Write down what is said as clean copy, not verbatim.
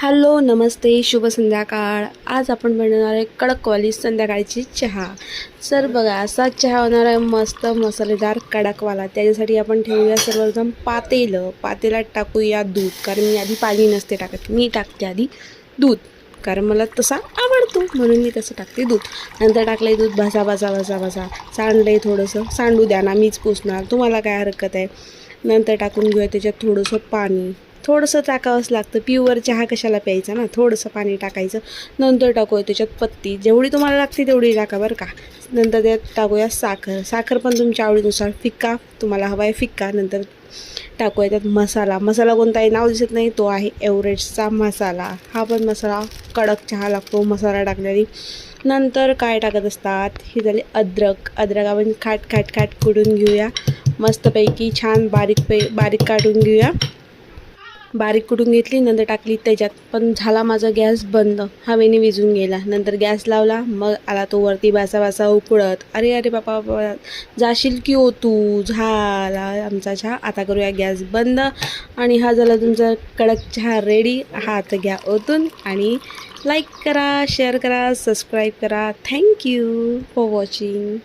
Hello, नमस्ते, शुभ संध्याकाळ. आज आपण बनवणार आहे कडकवाली संध्याकाळची चहा. सर बघा, असा चहा होणार आहे मस्त मसालेदार कडकवाला. त्याच्यासाठी आपण ठेवूया सर्वप्रथम पातेल्यात टाकूया दूध, कारण मी आधी पाणी नसते टाकत, मी टाकते आधी दूध, कारण मला तसा आवडतो म्हणून मी तसं टाकते दूध. नंतर टाकलं दूध, भसा सांडलं थोडंसं, सांडू द्या ना, मीच पुसणार, तुम्हाला काय हरकत आहे. नंतर टाकून घेऊया त्याच्यात थोडंसं पाणी, थोडंसं टाकावंच लागतं, प्युअर चहा कशाला प्यायचा ना, थोडंसं पाणी टाकायचं. नंतर टाकूया त्याच्यात पत्ती, जेवढी तुम्हाला लागते तेवढी टाका बरं का. नंतर त्यात टाकूया साखर पण तुमच्या आवडीनुसार, फिक्का तुम्हाला हवा आहे फिक्का. नंतर टाकूया त्यात मसाला कोणताही नाव दिसत नाही, तो आहे एव्हरेस्टचा मसाला. हा पण मसाला कडक चहा लागतो मसाला टाकल्याने. नंतर काय टाकत असतात, हे झाले अद्रक आपण खाट कुटून घेऊया मस्तपैकी, छान बारीक काढून घेऊया. बारीक कुटून घेतली, नंतर टाकली त्याच्यात. पण झाला माझा गॅस बंद, हवेने विझून गेला. नंतर गॅस लावला, मग आला तो वरती बासा उकळत. अरे बाबा, जाशील की हो तू. झाला आमचा चहा. आता करूया गॅस बंद, आणि हा झाला तुमचा कडक चहा रेडी. हात घ्या ओतून आणि लाईक करा, शेअर करा, सबस्क्राईब करा. Thank you for watching.